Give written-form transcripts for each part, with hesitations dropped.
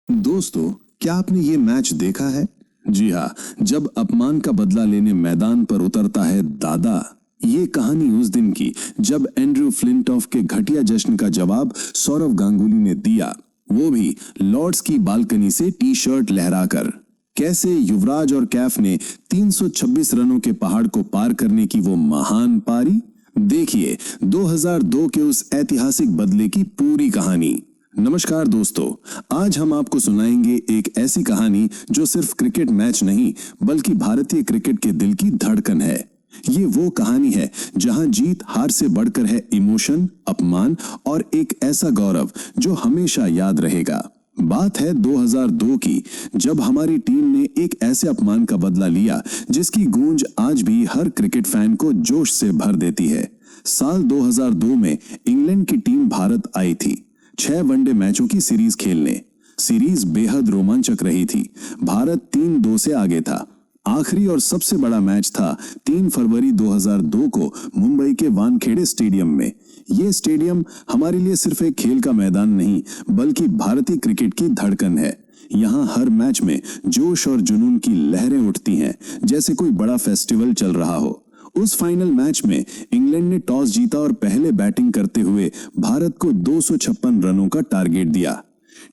दोस्तों, क्या आपने ये मैच देखा है? जी हाँ, जब अपमान का बदला लेने मैदान पर उतरता है दादा। ये कहानी उस दिन की जब एंड्रयू फ्लिंटॉफ के घटिया जश्न का जवाब सौरव गांगुली ने दिया, वो भी लॉर्ड्स की बालकनी से टी शर्ट लहराकर। कैसे युवराज और कैफ ने 326 रनों के पहाड़ को पार करने की वो महान पारी। देखिए 2002 के उस ऐतिहासिक बदले की पूरी कहानी। नमस्कार दोस्तों, आज हम आपको सुनाएंगे एक ऐसी कहानी जो सिर्फ क्रिकेट मैच नहीं बल्कि भारतीय क्रिकेट के दिल की धड़कन है। ये वो कहानी है जहां जीत हार से बढ़कर है इमोशन, अपमान और एक ऐसा गौरव जो हमेशा याद रहेगा। बात है 2002 की, जब हमारी टीम ने एक ऐसे अपमान का बदला लिया जिसकी गूंज आज भी हर क्रिकेट फैन को जोश से भर देती है। साल 2002 में इंग्लैंड की टीम भारत आई थी 6 वनडे मैचों की सीरीज खेलने। सीरीज बेहद रोमांचक रही थी। भारत 3-2 से आगे था। आखिरी और सबसे बड़ा मैच था 3 फरवरी 2002 को मुंबई के वानखेड़े स्टेडियम में। ये स्टेडियम हमारे लिए सिर्फ एक खेल का मैदान नहीं बल्कि भारतीय क्रिकेट की धड़कन है। यहाँ हर मैच में जोश और जुनून की लहरें उठती हैं, जैसे कोई बड़ा फेस्टिवल चल रहा हो। उस फाइनल मैच में इंग्लैंड ने टॉस जीता और पहले बैटिंग करते हुए भारत को 256 रनों का टारगेट दिया।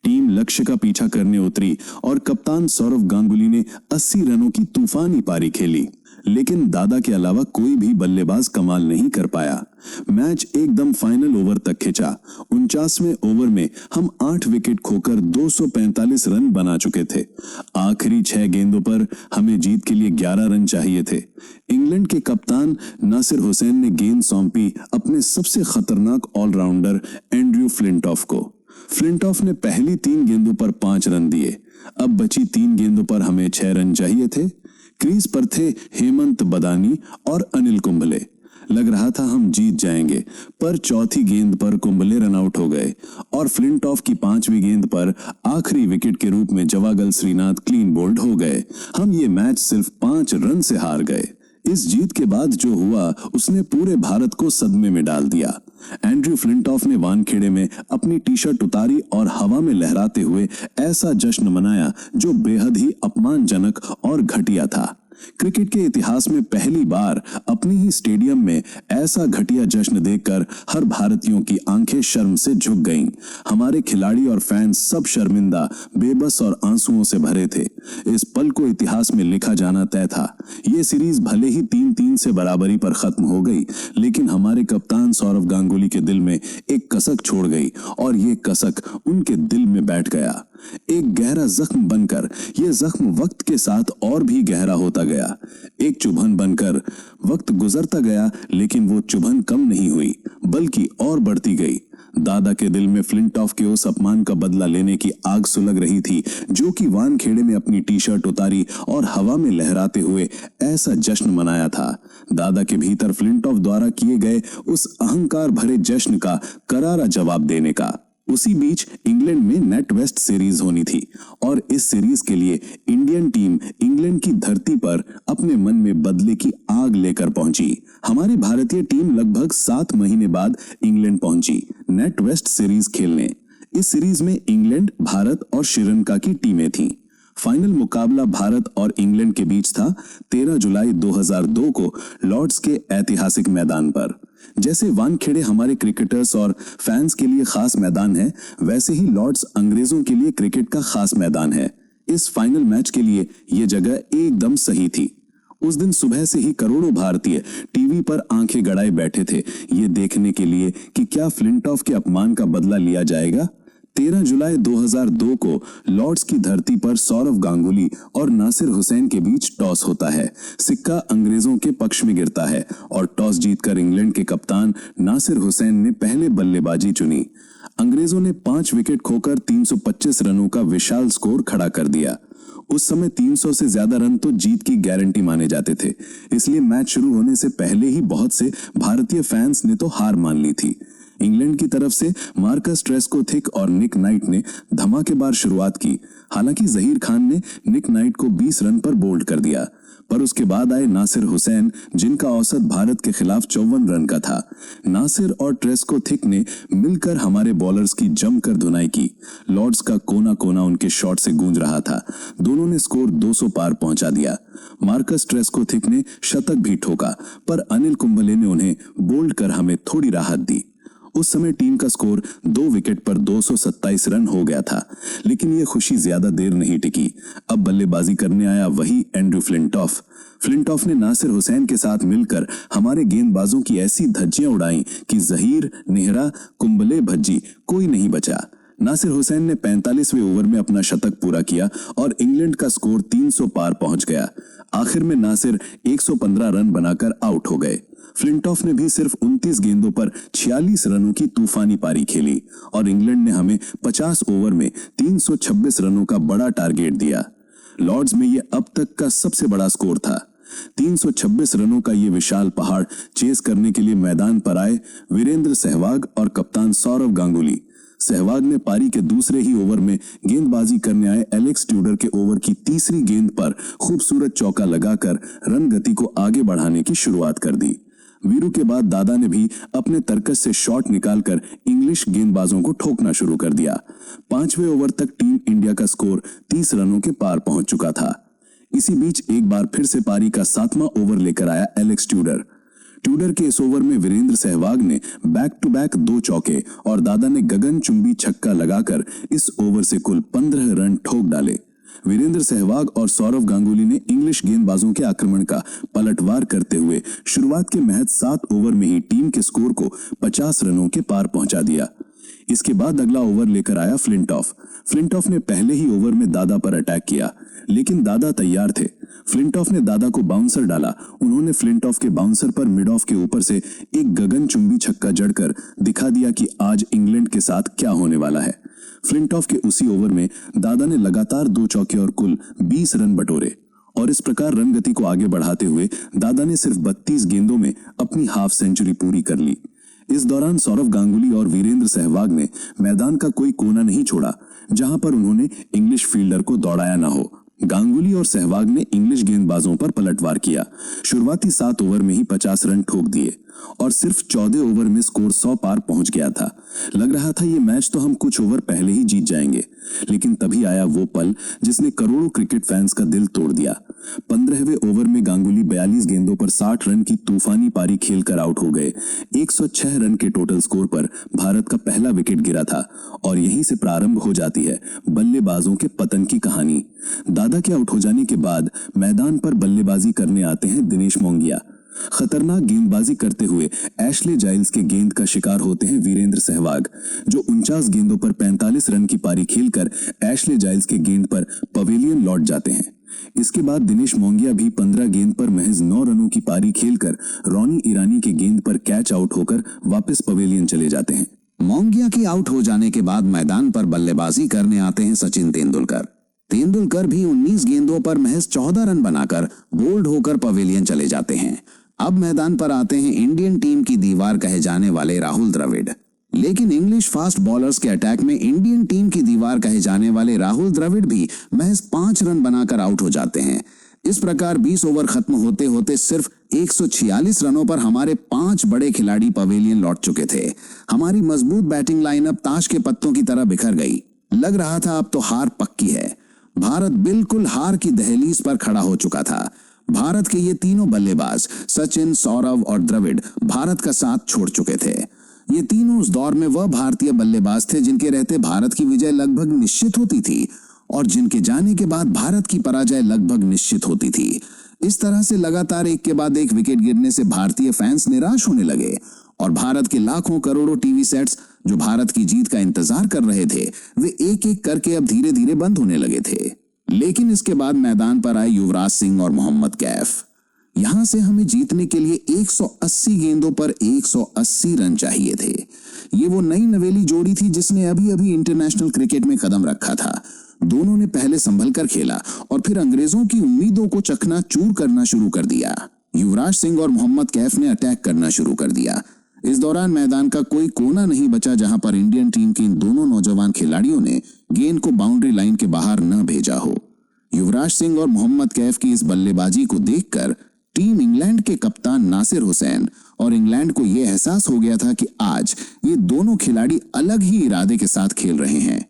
टीम लक्ष्य का पीछा करने उतरी और कप्तान सौरव गांगुली ने 80 रनों की तूफानी पारी खेली, लेकिन दादा के अलावा कोई भी बल्लेबाज कमाल नहीं कर पाया। मैच एकदम फाइनल ओवर तक खिंचा। 49वें ओवर में हम 8 विकेट खोकर 245 रन बना चुके थे। आखिरी 6 गेंदों पर हमें जीत के लिए 11 रन चाहिए थे। इंग्लैंड के कप्तान नासिर हुसैन ने गेंद सौंपी अपने सबसे खतरनाक ऑलराउंडर एंड्रयू फ्लिंटॉफ को। फ्लिंटॉफ ने पहली 3 गेंदों पर 5 रन दिए। अब बची 3 गेंदों पर हमें 6 रन चाहिए थे। क्रीज पर थे हेमंत बदानी और अनिल कुंबले। लग रहा था हम जीत जाएंगे, पर चौथी गेंद पर कुंबले रन आउट हो गए और फ्लिंटॉफ की 5वीं गेंद पर आखिरी विकेट के रूप में जवागल श्रीनाथ क्लीन बोल्ड हो गए। हम ये मैच सिर्फ 5 रन से हार गए। इस जीत के बाद जो हुआ उसने पूरे भारत को सदमे में डाल दिया। एंड्रयू फ्लिंटॉफ ने वानखेड़े में अपनी टी शर्ट उतारी और हवा में लहराते हुए ऐसा जश्न मनाया जो बेहद ही अपमानजनक और घटिया था। क्रिकेट के इतिहास में पहली बार अपनी ही स्टेडियम में ऐसा घटिया जश्न देखकर हर भारतीयों की आंखें शर्म से झुक गईं। हमारे खिलाड़ी और फैंस सब शर्मिंदा, बेबस और आंसुओं से भरे थे। इस पल को इतिहास में लिखा जाना तय था। ये सीरीज भले ही 3-3 से बराबरी पर खत्म हो गई, लेकिन हमारे कप्तान सौरव गांगुली के दिल में एक कसक छोड़ गई और ये कसक उनके दिल में बैठ गया। एक गहरा जख्म बनकर यह जख्म वक्त के साथ और भी गहरा होता गया। एक चुभन बनकर वक्त गुजरता गया, लेकिन वो चुभन कम नहीं हुई बल्कि और बढ़ती गई। दादा के दिल में फ्लिंटॉफ के उस अपमान का बदला लेने की आग सुलग रही थी, जो कि वानखेड़े में अपनी टी शर्ट उतारी और हवा में लहराते हुए ऐसा जश्न मनाया था। दादा के भीतर फ्लिंटॉफ द्वारा किए गए उस अहंकार भरे जश्न का करारा जवाब देने का। उसी बीच इंग्लैंड में नेट वेस्ट सीरीज होनी थी और इस सीरीज के लिए इंडियन टीम इंग्लैंड की धरती पर अपने मन में बदले की आग लेकर पहुंची। हमारी भारतीय टीम लगभग 7 महीने बाद इंग्लैंड पहुंची नेट वेस्ट सीरीज खेलने। इस सीरीज में इंग्लैंड, भारत और श्रीलंका की टीमें थीं। फाइनल मुकाबला भारत और इंग्लैंड के बीच था 13 जुलाई 2002 को लॉर्ड्स के ऐतिहासिक मैदान पर। जैसे वानखेड़े हमारे क्रिकेटर्स और फैंस के लिए खास मैदान है, वैसे ही लॉर्ड्स अंग्रेजों के लिए क्रिकेट का खास मैदान है। इस फाइनल मैच के लिए यह जगह एकदम सही थी। उस दिन सुबह से ही करोड़ों भारतीय टीवी पर आंखें गड़ाए बैठे थे, ये देखने के लिए कि क्या फ्लिंटॉफ के अपमान का बदला लिया जाएगा। 13 जुलाई 2002 को लॉर्ड्स की धरती पर सौरव गांगुली और नासिर हुसैन के बीच टॉस होता है। सिक्का अंग्रेजों के पक्ष में गिरता है और टॉस जीतकर इंग्लैंड के कप्तान नासिर हुसैन ने पहले बल्लेबाजी चुनी। अंग्रेजों ने 5 विकेट खोकर 325 रनों का विशाल स्कोर खड़ा कर दिया। उस समय 300 से ज्यादा रन तो जीत की गारंटी माने जाते थे, इसलिए मैच शुरू होने से पहले ही बहुत से भारतीय फैंस ने तो हार मान ली थी। इंग्लैंड की तरफ से मार्कस ट्रेस्कोथिक और निक नाइट ने धमाकेदार शुरुआत की। हालांकि जहीर खान ने निक नाइट को 20 रन पर बोल्ड कर दिया। पर उसके बाद आए नासिर हुसैन, जिनका औसत भारत के खिलाफ 54 रन का था। नासिर और ट्रेस्को थिक ने मिलकर हमारे बॉलर्स की जमकर धुनाई की। लॉर्ड्स का कोना कोना उनके शॉट से गूंज रहा था। दोनों ने स्कोर 200 पार पहुंचा दिया। मार्कस ट्रेस्को थिक ने शतक भी ठोका, पर अनिल कुंबले ने उन्हें बोल्ड कर हमें थोड़ी राहत दी। उस समय टीम का स्कोर 2 विकेट पर 227 रन हो गया था, लेकिन यह खुशी ज्यादा देर नहीं टिकी। अब बल्लेबाजी करने आया वही एंड्रू फ्लिंटॉफ। फ्लिंटॉफ ने नासिर हुसैन के साथ मिलकर हमारे गेंदबाजों की ऐसी धज्जियां उड़ाई कि जहीर, नेहरा, कुंबले, भज्जी कोई नहीं बचा। नासिर हुसैन ने 45वें ओवर में अपना शतक पूरा किया और इंग्लैंड का स्कोर 300 पार पहुंच गया। आखिर में नासिर 115 रन बनाकर आउट हो गए। फ्लिंटॉफ ने भी सिर्फ 29 गेंदों पर 46 रनों की तूफानी पारी खेली और इंग्लैंड ने हमें 50 ओवर में 326 रनों का बड़ा टारगेट दिया। लॉर्ड्स में यह अब तक का सबसे बड़ा स्कोर था। 326 रनों का यह विशाल पहाड़ चेस करने के लिए मैदान पर आए वीरेंद्र सहवाग और कप्तान सौरव गांगुली। सहवाग ने पारी के दूसरे ही ओवर में गेंदबाजी करने आए एलेक्स ट्यूडर के ओवर की तीसरी गेंद पर खूबसूरत चौका लगाकर रन गति को आगे बढ़ाने की शुरुआत कर दी। वीरू के बाद दादा ने भी अपने तरकस से शॉट निकालकर इंग्लिश गेंदबाजों को ठोकना शुरू कर दिया। 5वें ओवर तक टीम इंडिया का स्कोर 30 रनों के पार पहुंच चुका था। इसी बीच एक बार फिर से पारी का 7वां ओवर लेकर आया एलेक्स ट्यूडर। ट्यूडर के इस ओवर में वीरेंद्र सहवाग ने बैक टू बैक 2 चौके और दादा ने गगनचुंबी छक्का लगाकर इस ओवर से कुल 15 रन ठोक डाले। वीरेंद्र सहवाग और सौरव गांगुली ने इंग्लिश गेंदबाजों के आक्रमण का पलटवार करते हुए शुरुआत के महज 7 ओवर में ही टीम के स्कोर को 50 रनों के पार पहुंचा दिया। इसके बाद अगला ओवर लेकर आया फ्लिंटॉफ। फ्लिंटॉफ ने पहले ही ओवर में दादा पर अटैक किया, लेकिन दादा तैयार थे। फ्लिंटॉफ ने दादा को बाउंसर डाला। उन्होंने फ्लिंटॉफ के बाउंसर पर मिड ऑफ के ऊपर से एक गगनचुंबी छक्का जड़कर दिखा दिया कि आज इंग्लैंड के साथ क्या होने वाला है। फ्लिंटॉफ के उसी ओवर में दादा ने लगातार 2 चौके और कुल 20 रन बटोरे और इस प्रकार रन गति को आगे बढ़ाते हुए दादा ने सिर्फ 32 गेंदों में अपनी हाफ सेंचुरी पूरी कर ली। इस दौरान सौरव गांगुली और वीरेंद्र सहवाग ने मैदान का कोई कोना नहीं छोड़ा जहां पर उन्होंने इंग्लिश फील्डर को दौड़ाया ना हो। गांगुली और सहवाग ने इंग्लिश गेंदबाजों पर पलटवार किया। शुरुआती 7 ओवर में ही 50 रन ठोक दिए और सिर्फ 14 ओवर में स्कोर 100 पार पहुंच गया था। लग रहा था ये मैच तो हम कुछ ओवर पहले ही जीत जाएंगे, लेकिन तभी आया वो पल जिसने करोड़ों क्रिकेट फैंस का दिल तोड़ दिया। 15वें ओवर में गांगुली 42 गेंदों पर 60 रन की तूफानी पारी खेलकर आउट हो गए। 106 रन के टोटल स्कोर पर भारत का पहला विकेट गिरा था और यहीं से प्रारंभ हो जाती है बल्लेबाजों के पतन की कहानी। दादा के आउट हो जाने के बाद मैदान पर बल्लेबाजी करने आते हैं दिनेश मोंगिया। खतरनाक गेंदबाजी करते हुए एशले जाइल्स के गेंद का शिकार होते हैं वीरेंद्र सहवाग, जो 49 गेंदों पर 45 रन की पारी खेलकर एशले जाइल्स के गेंद पर पवेलियन लौट जाते हैं। इसके बाद दिनेश मोंगिया भी 15 गेंद पर महज 9 रनों की पारी खेलकर रॉनी ईरानी के गेंद पर कैच आउट होकर वापस पवेलियन चले जाते हैं। मोंगिया के आउट हो जाने के बाद मैदान पर बल्लेबाजी करने आते हैं सचिन तेंदुलकर। तेंदुलकर भी 19 गेंदों पर महज 14 रन बनाकर बोल्ड होकर पवेलियन चले जाते हैं। अब मैदान पर आते हैं इंडियन टीम की दीवार कहे जाने वाले राहुल द्रविड़। लेकिन इंग्लिश फास्ट बॉलर्स के अटैक में इंडियन टीम की दीवार कहे जाने वाले राहुल द्रविड़ भी महज 5 रन बनाकर आउट हो जाते हैं। इस प्रकार 20 ओवर खत्म होते होते सिर्फ 146 रनों पर हमारे 5 बड़े खिलाड़ी पवेलियन लौट चुके थे। हमारी मजबूत बैटिंग लाइनअप ताश के पत्तों की तरह बिखर गई। लग रहा था अब तो हार पक्की है। भारत बिल्कुल हार की दहलीज पर खड़ा हो चुका था। भारत के ये तीनों बल्लेबाज सचिन, सौरव और द्रविड़ भारत का साथ छोड़ चुके थे। ये तीनों उस दौर में वह भारतीय बल्लेबाज थे जिनके रहते भारत की विजय लगभग निश्चित होती थी और जिनके जाने के बाद भारत की पराजय लगभग निश्चित होती थी। इस तरह से लगातार एक के बाद एक विकेट गिरने से भारतीय फैंस निराश होने लगे और भारत के लाखों करोड़ों टीवी सेट्स जो भारत की जीत का इंतजार कर रहे थे, वे एक एक करके अब धीरे धीरे बंद होने लगे थे। लेकिन इसके बाद मैदान पर आए युवराज सिंह और मोहम्मद कैफ। यहां से हमें जीतने के लिए 180 गेंदों पर 180 रन चाहिए थे। ये वो नई नवेली जोड़ी थी जिसने अभी अभी इंटरनेशनल क्रिकेट में कदम रखा था। दोनों ने पहले संभल कर खेला और फिर अंग्रेजों की उम्मीदों को चकनाचूर करना शुरू कर दिया। युवराज सिंह और मोहम्मद कैफ ने अटैक करना शुरू कर दिया। इस दौरान मैदान का कोई कोना नहीं बचा जहां पर इंडियन टीम के इन दोनों नौजवान खिलाड़ियों ने गेंद को बाउंड्री लाइन के बाहर न भेजा हो। युवराज सिंह और मोहम्मद कैफ की इस बल्लेबाजी को देखकर टीम इंग्लैंड के कप्तान नासिर हुसैन और इंग्लैंड को यह एहसास हो गया था कि आज ये दोनों खिलाड़ी अलग ही इरादे के साथ खेल रहे हैं।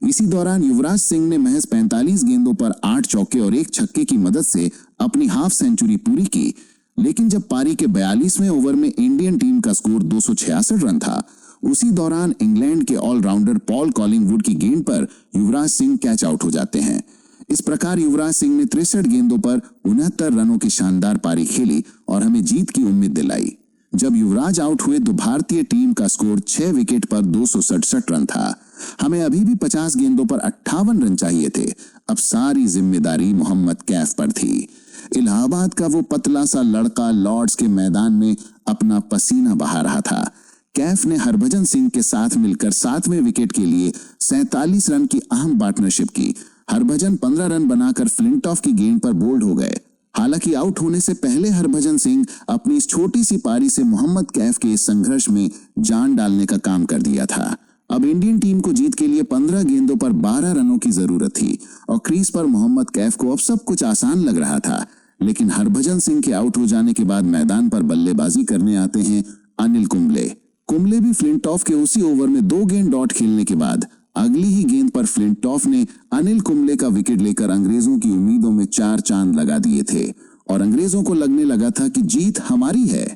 इसी दौरान युवराज सिंह ने महज 45 गेंदों पर 8 चौके और 1 छक्के की मदद से अपनी हाफ सेंचुरी पूरी की। लेकिन जब पारी के 42वें ओवर में इंडियन टीम का स्कोर 266 रन था, उसी दौरान इंग्लैंड के ऑलराउंडर पॉल कॉलिंगवुड की गेंद पर युवराज सिंह कैच आउट हो जाते हैं। इस प्रकार युवराज सिंह ने 63 गेंदों पर 69 रनों की शानदार पारी खेली और हमें जीत की उम्मीद दिलाई। जब युवराज आउट हुए तो भारतीय टीम का स्कोर 6 विकेट पर 267 रन था। हमें अभी भी 50 गेंदों पर 58 रन चाहिए थे। अब सारी जिम्मेदारी मोहम्मद कैफ पर थी। इलाहाबाद का वो पतला सा लड़का लॉर्ड्स के मैदान में अपना पसीना बहा रहा था। कैफ ने हरभजन सिंह के साथ मिलकर 7वें विकेट के लिए 47 रन की अहम पार्टनरशिप की। हरभजन 15 रन बनाकर फ्लिंटॉफ की गेंद पर बोल्ड हो गए। हालांकि आउट होने से पहले हरभजन सिंह अपनी इस छोटी सी पारी से मोहम्मद कैफ के इस संघर्ष में जान डालने का काम कर दिया था। अब इंडियन टीम को जीत के लिए 15 गेंदों पर 12 रनों की जरूरत थी और क्रीज पर मोहम्मद कैफ को अब सब कुछ आसान लग रहा था। लेकिन हरभजन सिंह के आउट हो जाने के बाद मैदान पर बल्लेबाजी करने आते हैं अनिल कुंबले। कुंबले भी फ्लिंटॉफ के उसी ओवर में 2 गेंद डॉट खेलने के बाद अगली ही गेंद पर फ्लिंटॉफ ने अनिल कुंबले का विकेट लेकर अंग्रेजों की उम्मीदों में 4 चांद लगा दिए थे और अंग्रेजों को लगने लगा था कि जीत हमारी है।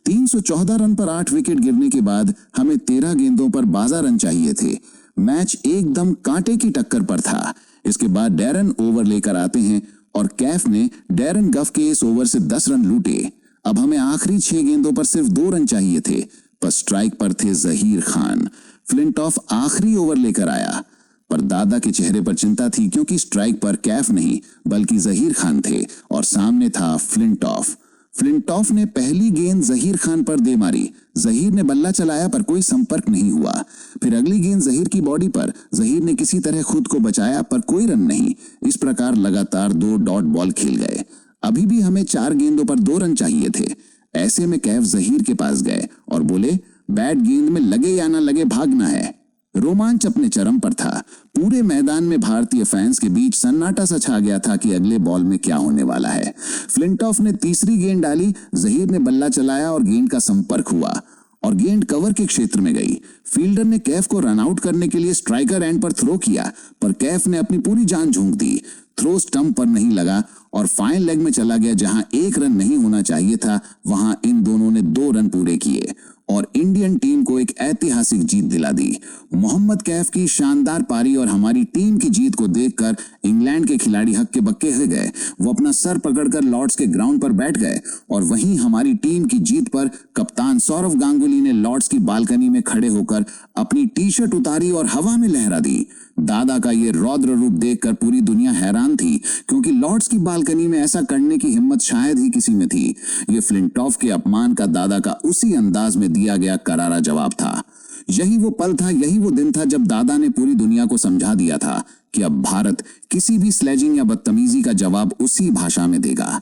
314 रन पर 8 विकेट गिरने के बाद हमें 13 गेंदों पर 12 रन चाहिए थे। मैच एकदम कांटे की टक्कर पर था। इसके बाद डैरन ओवर लेकर आते हैं और कैफ ने डैरन गफ के इस ओवर से 10 रन लूटे। अब हमें आखिरी 6 गेंदों पर सिर्फ 2 रन चाहिए थे, पर स्ट्राइक पर थे जहीर खान। फ्लिंटॉफ आखिरी ओवर लेकर आया, पर दादा के चेहरे पर चिंता थी क्योंकि स्ट्राइक पर कैफ नहीं बल्कि जहीर खान थे और सामने था फ्लिंटॉफ। फ्लिंटॉफ ने पहली गेंद जहीर खान पर दे मारी। जहीर ने बल्ला चलाया पर कोई संपर्क नहीं हुआ। फिर अगली गेंद जहीर की बॉडी पर। जहीर ने किसी तरह खुद को बचाया पर कोई रन नहीं। इस प्रकार लगातार 2 डॉट बॉल खेल गए। अभी भी हमें 4 गेंदों पर 2 रन चाहिए थे। ऐसे में कैफ जहीर के पास गए और बोले, बैट गेंद में लगे या ना लगे भागना है। रोमांच अपने चरम पर था। पूरे मैदान में भारतीय फैंस के बीच सन्नाटा सा छा गया था कि अगले बॉल में क्या होने वाला है। फ्लिंटॉफ ने तीसरी गेंद डाली, जहीर ने बल्ला चलाया और गेंद का संपर्क हुआ और गेंद कवर के क्षेत्र में गई। फील्डर ने कैफ को रन आउट करने के लिए स्ट्राइकर एंड पर थ्रो किया, पर कैफ ने अपनी पूरी जान झोंक दी। थ्रो स्टंप पर नहीं लगा और फाइन लेग में चला गया। जहां 1 रन नहीं होना चाहिए था, वहां इन दोनों ने 2 रन पूरे किए और इंडियन टीम को एक ऐतिहासिक जीत दिला दी। मोहम्मद कैफ की शानदार पारी और हमारी टीम की जीत को देखकर इंग्लैंड के खिलाड़ी हक्के बक्के हो गए। वो अपना सर पकड़कर लॉर्ड्स के ग्राउंड पर बैठ गए और वहीं हमारी टीम की जीत पर कप्तान सौरव गांगुली ने लॉर्ड्स की बालकनी में खड़े होकर अपनी टी-शर्ट उतारी और हवा में लहरा दी। दादा का ये रौद्र रूप देखकर पूरी दुनिया हैरान थी क्योंकि लॉर्ड्स की बालकनी में ऐसा करने की हिम्मत शायद ही किसी में थी। ये फ्लिंटॉफ के अपमान का दादा का उसी अंदाज में दिया गया करारा जवाब था। यही वो पल था, यही वो दिन था जब दादा ने पूरी दुनिया को समझा दिया था कि अब भारत किसी भी स्लेजिंग या बदतमीजी का जवाब उसी भाषा में देगा।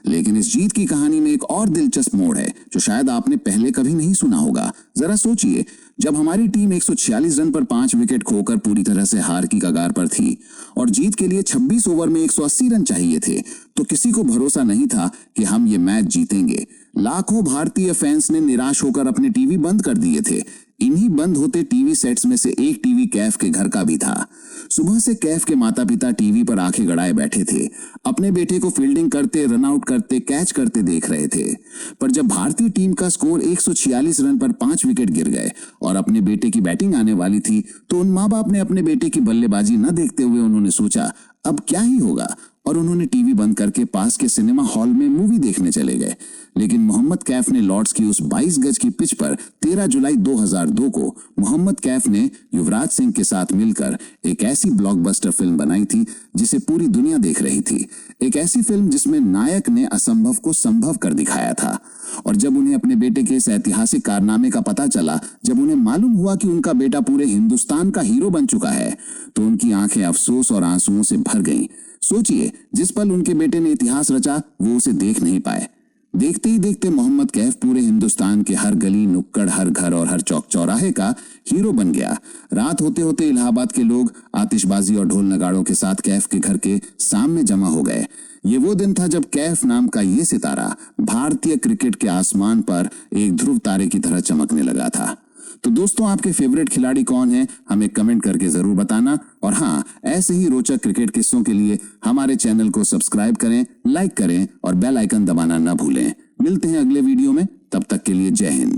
लेकिन इस जीत की कहानी में एक और दिलचस्प मोड़ है जो शायद आपने पहले कभी नहीं सुना होगा। जरा सोचिए, जब हमारी टीम 146 रन पर 5 विकेट खोकर पूरी तरह से हार की कगार पर थी और जीत के लिए 26 ओवर में 180 रन चाहिए थे, तो किसी को भरोसा नहीं था कि हम ये मैच जीतेंगे। लाखों भारतीय फैंस ने निराश होकर अपने टीवी बंद कर दिए थे। इन्हीं बंद होते टीवी सेट्स में से एक टीवी कैफ के घर का भी था। सुबह से कैफ के माता पिता टीवी पर आंखें गड़ाए बैठे थे। अपने बेटे को फील्डिंग करते, रन आउट करते, कैच करते देख रहे थे। पर जब भारतीय टीम का स्कोर 146 रन पर 5 विकेट गिर गए और अपने बेटे की बैटिंग आने वाली थी, तो उन माँ बाप ने अपने बेटे की बल्लेबाजी न देखते हुए उन्होंने सोचा अब क्या ही होगा और उन्होंने टीवी बंद करके पास के सिनेमा हॉल में मूवी देखने चले गए। लेकिन मोहम्मद कैफ ने लॉर्ड्स की उस 22 गज की पिच पर 13 जुलाई 2002 को मोहम्मद कैफ ने युवराज सिंह के साथ मिलकर एक ऐसी ब्लॉकबस्टर फिल्म बनाई थी जिसे पूरी दुनिया देख रही थी। एक ऐसी फिल्म जिसमें नायक ने असंभव को संभव कर दिखाया था। और जब उन्हें अपने बेटे के इस ऐतिहासिक कारनामे का पता चला, जब उन्हें मालूम हुआ कि उनका बेटा पूरे हिंदुस्तान का हीरो बन चुका है, तो उनकी आंखें अफसोस और आंसुओं से भर गईं। सोचिए, जिस पल उनके बेटे ने इतिहास रचा वो उसे देख नहीं पाए। देखते ही देखते मोहम्मद कैफ पूरे हिंदुस्तान के हर गली नुक्कड़, हर घर और हर चौक चौराहे का हीरो बन गया। रात होते होते इलाहाबाद के लोग आतिशबाजी और ढोल नगाड़ों के साथ कैफ के घर के सामने जमा हो गए। ये वो दिन था जब कैफ नाम का ये सितारा भारतीय क्रिकेट के आसमान पर एक ध्रुव तारे की तरह चमकने लगा था। तो दोस्तों, आपके फेवरेट खिलाड़ी कौन है, हमें कमेंट करके जरूर बताना। और हाँ, ऐसे ही रोचक क्रिकेट किस्सों के लिए हमारे चैनल को सब्सक्राइब करें, लाइक करें और बेल आइकन दबाना ना भूलें। मिलते हैं अगले वीडियो में, तब तक के लिए जय हिंद।